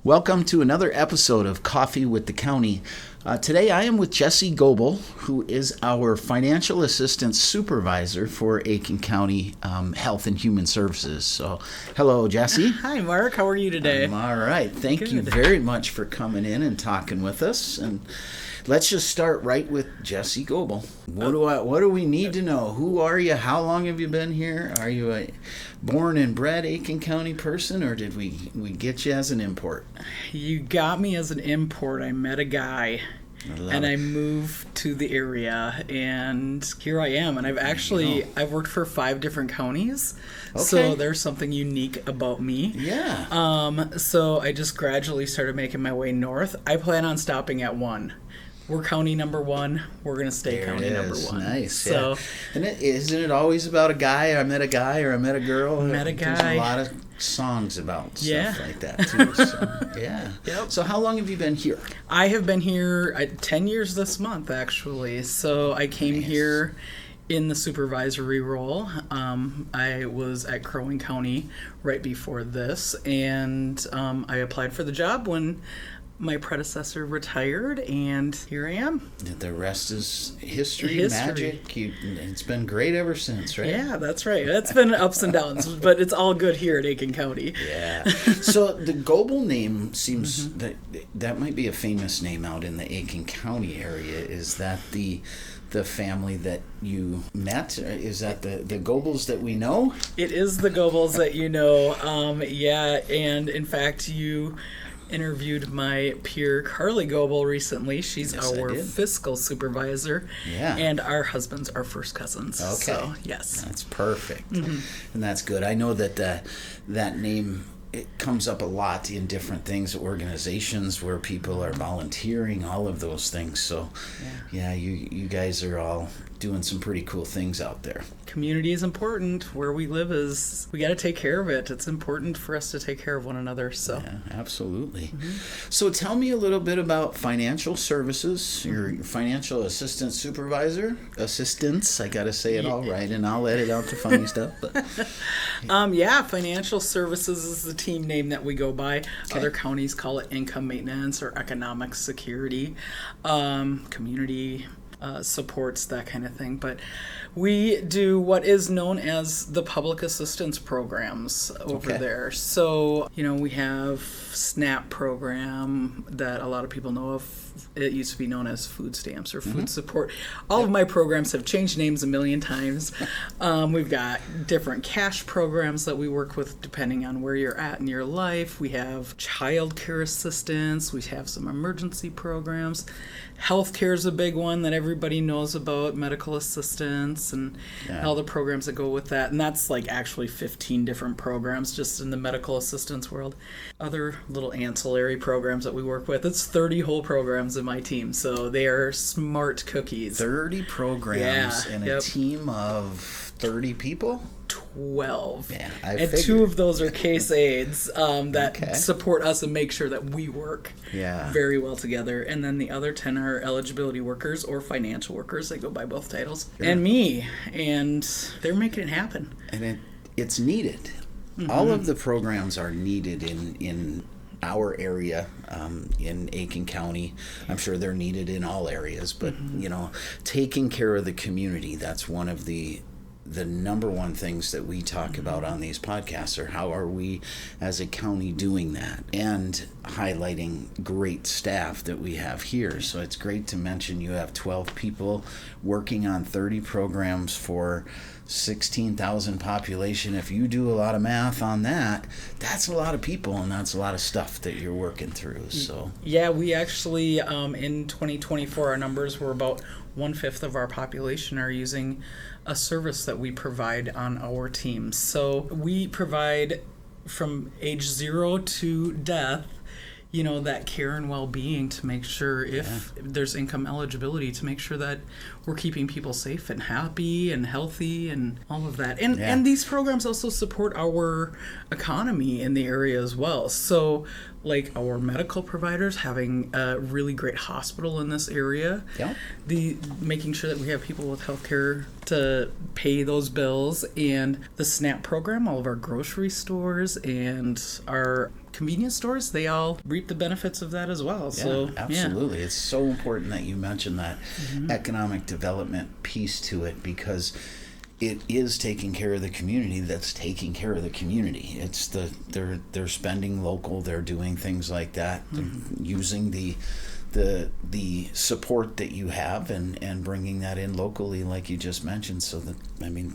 Welcome to another episode of Coffee with the County. Today I am with Jessi Goble, who is our Financial Assistance Supervisor for Aiken County Health and Human Services. So, hello, Jessi. Hi, Mark. How are you today? I'm all right. Thank you very much for coming in and talking with us. And let's just start right with Jessi Goble. What do we need to know? Who are you? How long have you been here? Are you a born and bred Aiken County person, or did we get you as an import? You got me as an import. I met a guy, and I moved to the area, and here I am. And I've worked for 5 different counties, so there's something unique about me. Yeah. So I just gradually started making my way north. I plan on stopping at 1. We're county number 1. We're going to stay county number 1. Nice. So, yeah. And isn't it always about a guy? I met a guy, or I met a girl. Met a guy. There's a lot of songs about stuff like that, too. So, yeah. Yep. So how long have you been here? I have been here 10 years this month, actually. So I came here in the supervisory role. I was at Crow Wing County right before this, and I applied for the job when my predecessor retired, and here I am. The rest is history. Magic. It's been great ever since, right? Yeah, that's right. It's been ups and downs, but it's all good here at Aiken County. Yeah. So the Goble name seems that might be a famous name out in the Aiken County area. Is that the family that you met? Is that the Gobles that we know? It is the Gobles that you know. Yeah, and in fact, you interviewed my peer Carly Goble recently. She's our fiscal supervisor, and our husbands are first cousins. Okay, so, yes, that's perfect, and that's good. I know that that name, it comes up a lot in different things, organizations where people are volunteering, all of those things. So, yeah, you guys are all doing some pretty cool things out there. Community is important. Where we live we got to take care of it. It's important for us to take care of one another. So, yeah, absolutely. So tell me a little bit about financial services. Your financial assistant supervisor, assistants. I got to say it all right, and I'll edit out the funny stuff. But financial services is the team name that we go by. Other counties call it income maintenance or economic security, community supports, that kind of thing. But we do what is known as the public assistance programs over there. So, we have SNAP program that a lot of people know of. It used to be known as food stamps or food support. All of my programs have changed names a million times. We've got different cash programs that we work with depending on where you're at in your life. We have child care assistance. We have some emergency programs. Healthcare is a big one that everybody knows about, medical assistance and all the programs that go with that. And that's like actually 15 different programs just in the medical assistance world. Other little ancillary programs that we work with. It's 30 whole programs in my team, so they are smart cookies. 30 programs in a team of 30 people? 12. Yeah, and 2 of those are case aides that support us and make sure that we work very well together. And then the other 10 are eligibility workers or financial workers. They go by both titles. Sure. And me. And they're making it happen. And it's needed. All of the programs are needed in our area, in Aiken County. I'm sure they're needed in all areas, but taking care of the community, that's one of the number one things that we talk about on these podcasts, are how are we as a county doing that, and highlighting great staff that we have here. So it's great to mention you have 12 people working on 30 programs for 16,000 population. If you do a lot of math on that, that's a lot of people, and that's a lot of stuff that you're working through. So we actually in 2024 our numbers were about 1/5 of our population are using a service that we provide on our team. So we provide from age 0 to death, that care and well-being to make sure if there's income eligibility, to make sure that we're keeping people safe and happy and healthy and all of that. And these programs also support our economy in the area as well. So like our medical providers having a really great hospital in this area, making sure that we have people with healthcare to pay those bills, and the SNAP program, all of our grocery stores and our convenience stores, they all reap the benefits of that as well. So absolutely. It's so important that you mention that economic development piece to it, because it is taking care of the community that's taking care of the community. It's they're spending local, they're doing things like that, using the support that you have and bringing that in locally, like you just mentioned. So that, I mean,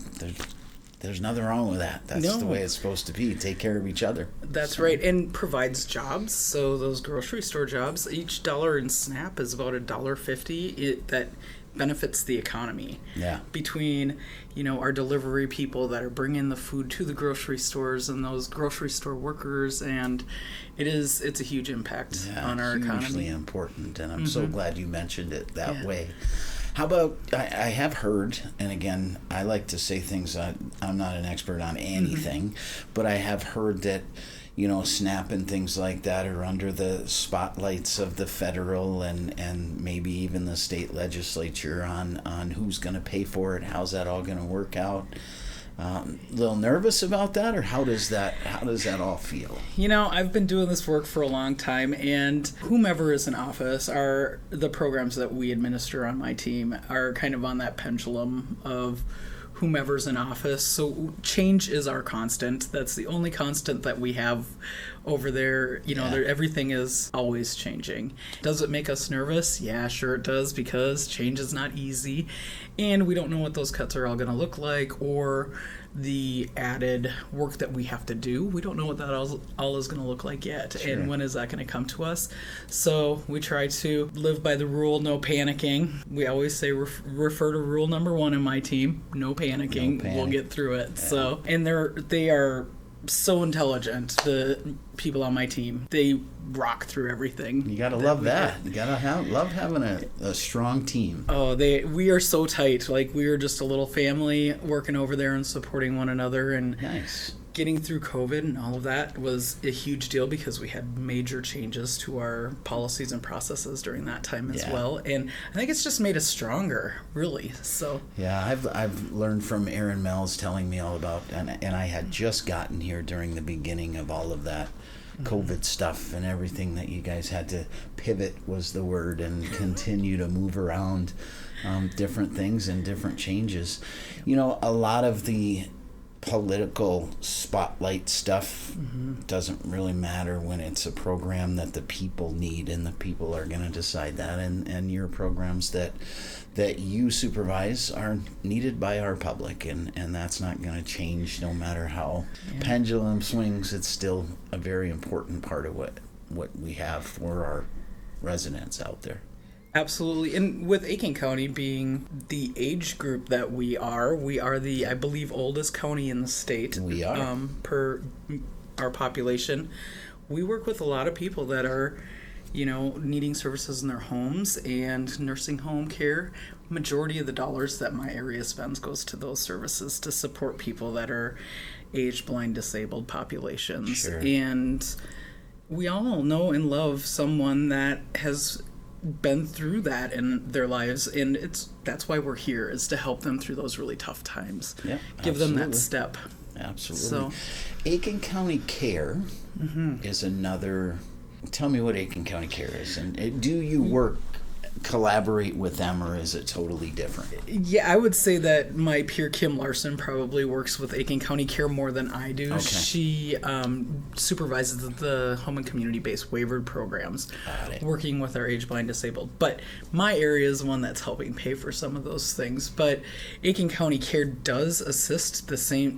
there's nothing wrong with that. That's the way it's supposed to be. Take care of each other. That's right, and provides jobs. So those grocery store jobs, each dollar in SNAP is about $1.50. That benefits the economy. Yeah. Between, our delivery people that are bringing the food to the grocery stores and those grocery store workers, and it's a huge impact on our economy. Hugely important, and I'm so glad you mentioned it that way. How about, I have heard, and again, I like to say things, I'm not an expert on anything, but I have heard that, SNAP and things like that are under the spotlights of the federal and maybe even the state legislature on who's going to pay for it. How's that all going to work out? A little nervous about that, or how does that all feel? I've been doing this work for a long time, and whomever is in office, are the programs that we administer on my team are kind of on that pendulum of whomever's in office. So change is our constant. That's the only constant that we have over there. Everything is always changing. Does it make us nervous? Yeah, sure it does, because change is not easy, and we don't know what those cuts are all going to look like, or the added work that we have to do. We don't know what that all is going to look like yet, and when is that going to come to us. So we try to live by the rule, no panicking. We always say refer to rule number 1 in my team, no panicking. No panic. We'll get through it. Yeah. So, and they are so intelligent, the people on my team. They rock through everything. You gotta love that. You gotta love having a strong team. Oh, we are so tight. Like, we are just a little family working over there and supporting one another. And nice. Getting through COVID and all of that was a huge deal, because we had major changes to our policies and processes during that time as well. And I think it's just made us stronger, really. So yeah, I've learned from Aaron Mells telling me all about, and I had just gotten here during the beginning of all of that COVID stuff and everything that you guys had to pivot, was the word, and continue to move around different things and different changes. A lot of the political spotlight stuff doesn't really matter when it's a program that the people need, and the people are going to decide that, and your programs that you supervise are needed by our public, and that's not going to change no matter how pendulum swings. It's still a very important part of what we have for our residents out there. Absolutely. And with Aiken County being the age group that we are the, I believe, oldest county in the state. We are. Per our population. We work with a lot of people that are, needing services in their homes and nursing home care. Majority of the dollars that my area spends goes to those services to support people that are age, blind, disabled populations. Sure. And we all know and love someone that has been through that in their lives, and that's why we're here, is to help them through those really tough times. Yeah, give them that step. Absolutely. So Aiken County Care is another. Tell me what Aiken County Care is, and do you collaborate with them, or is it totally different? Yeah, I would say that my peer Kim Larson probably works with Aiken County Care more than I do. Okay. She supervises the home and community-based waiver programs, working with our age, blind, disabled. But my area is one that's helping pay for some of those things. But Aiken County Care does assist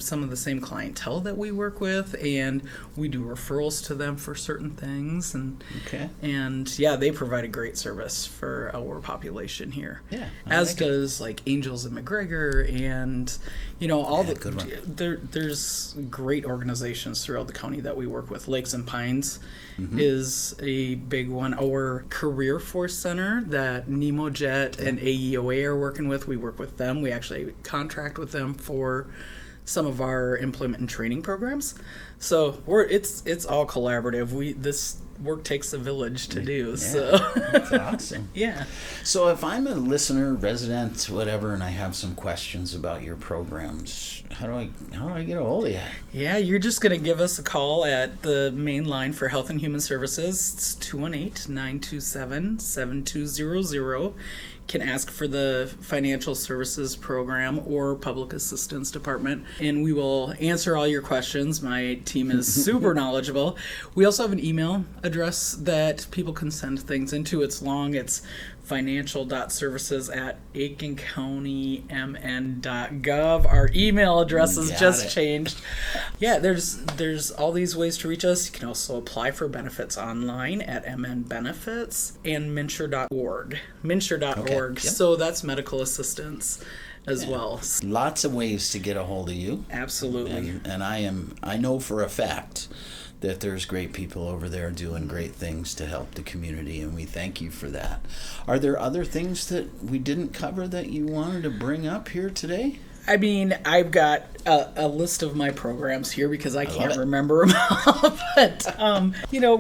some of the same clientele that we work with, and we do referrals to them for certain things. And they provide a great service for our population here. Yeah, as does like Angels and McGregor, and all the good one. There's great organizations throughout the county that we work with. Lakes and Pines is a big one. Our Career Force Center that NemoJet and AEOA are working with, we work with them. We actually contract with them for some of our employment and training programs. So it's all collaborative. work takes a village to do. Yeah, So that's awesome. yeah. So if I'm a listener, resident, whatever, and I have some questions about your programs, how do I get a hold of you? Yeah, you're just going to give us a call at the main line for Health and Human Services. It's 218-927-7200. Can ask for the Financial Services Program or Public Assistance Department, and we will answer all your questions. My team is super knowledgeable. We also have an email address that people can send things into. It's long. It's financial.services@aikencounty.mn.gov. Our email address has just changed. Yeah, there's all these ways to reach us. You can also apply for benefits online at MN Benefits and Minshire.org. Minshire.org. Okay. Yep. So that's medical assistance as well. Lots of ways to get a hold of you. Absolutely. And I know for a fact that there's great people over there doing great things to help the community, and we thank you for that. Are there other things that we didn't cover that you wanted to bring up here today? I mean, I've got a list of my programs here because I can't remember them all. But,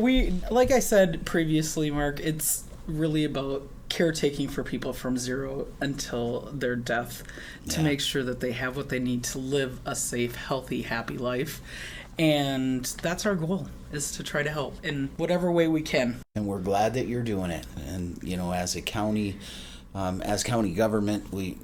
we, like I said previously, Mark, it's really about caretaking for people from zero until their death to make sure that they have what they need to live a safe, healthy, happy life. And that's our goal, is to try to help in whatever way we can. And we're glad that you're doing it. And, as a county, as county government, we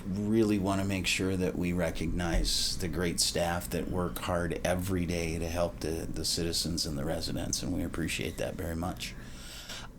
really want to make sure that we recognize the great staff that work hard every day to help the citizens and the residents, and we appreciate that very much.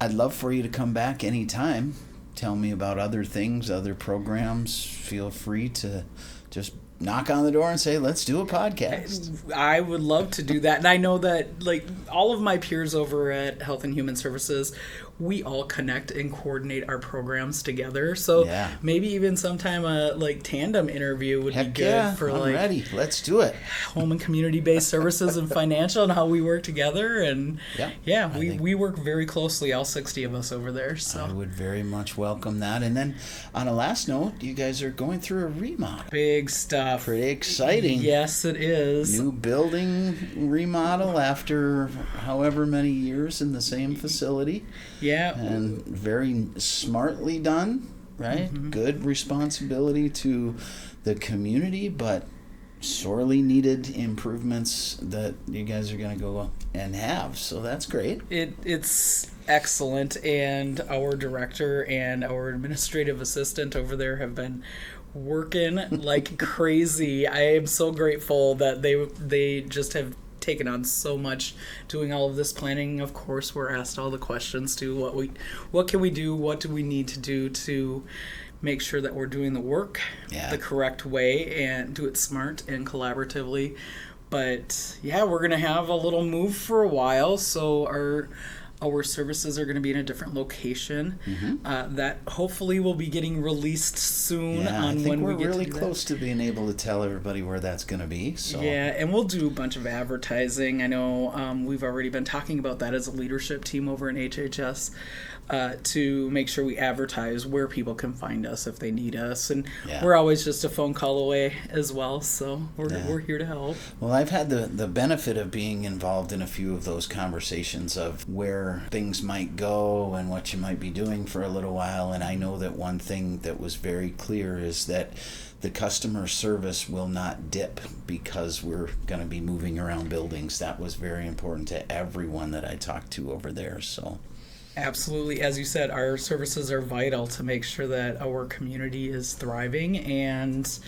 I'd love for you to come back anytime. Tell me about other things, other programs. Feel free to just knock on the door and say, let's do a podcast. I would love to do that. And I know that, like, all of my peers over at Health and Human Services, we all connect and coordinate our programs together. So maybe even sometime a tandem interview would be good for I'm ready. Let's do it. Home and community-based services and financial and how we work together. And we work very closely, all 60 of us over there. So I would very much welcome that. And then on a last note, you guys are going through a remodel. Big stuff. Pretty exciting. Yes, it is. New building remodel after however many years in the same facility. Yeah. And very smartly done, right? Mm-hmm. Good responsibility to the community, but sorely needed improvements that you guys are going to go and have. So that's great. It's excellent. And our director and our administrative assistant over there have been working like crazy. I am so grateful that they just have taken on so much doing all of this planning. Of course, we're asked all the questions to what can we do, what do we need to do to make sure that we're doing the work the correct way and do it smart and collaboratively. But we're gonna have a little move for a while, so our services are going to be in a different location that hopefully will be getting released soon. I think when we're we get really to close to being able to tell everybody where that's going to be. So. Yeah, and we'll do a bunch of advertising. I know we've already been talking about that as a leadership team over in HHS to make sure we advertise where people can find us if they need us. And we're always just a phone call away as well, so we're here to help. Well, I've had the benefit of being involved in a few of those conversations of where things might go and what you might be doing for a little while. And I know that one thing that was very clear is that the customer service will not dip because we're going to be moving around buildings. That was very important to everyone that I talked to over there. So. Absolutely. As you said, our services are vital to make sure that our community is thriving, and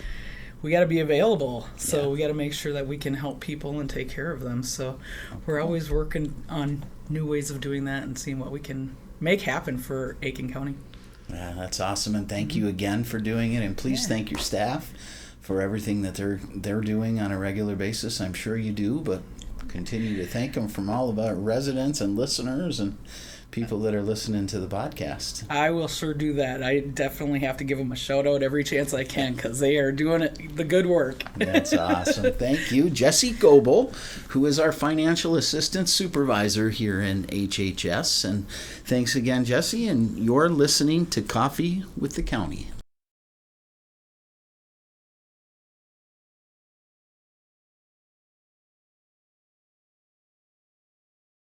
we got to be available. So we got to make sure that we can help people and take care of them. So we're always working on new ways of doing that and seeing what we can make happen for Aiken County. Yeah, that's awesome. And thank you again for doing it. And please thank your staff for everything that they're doing on a regular basis. I'm sure you do, but continue to thank them from all of our residents and listeners and people that are listening to the podcast. I will sure do that. I definitely have to give them a shout out every chance I can because they are doing the good work. That's awesome. Thank you. Jessi Goble, who is our financial assistant supervisor here in HHS. And thanks again, Jessi. And you're listening to Coffee with the County.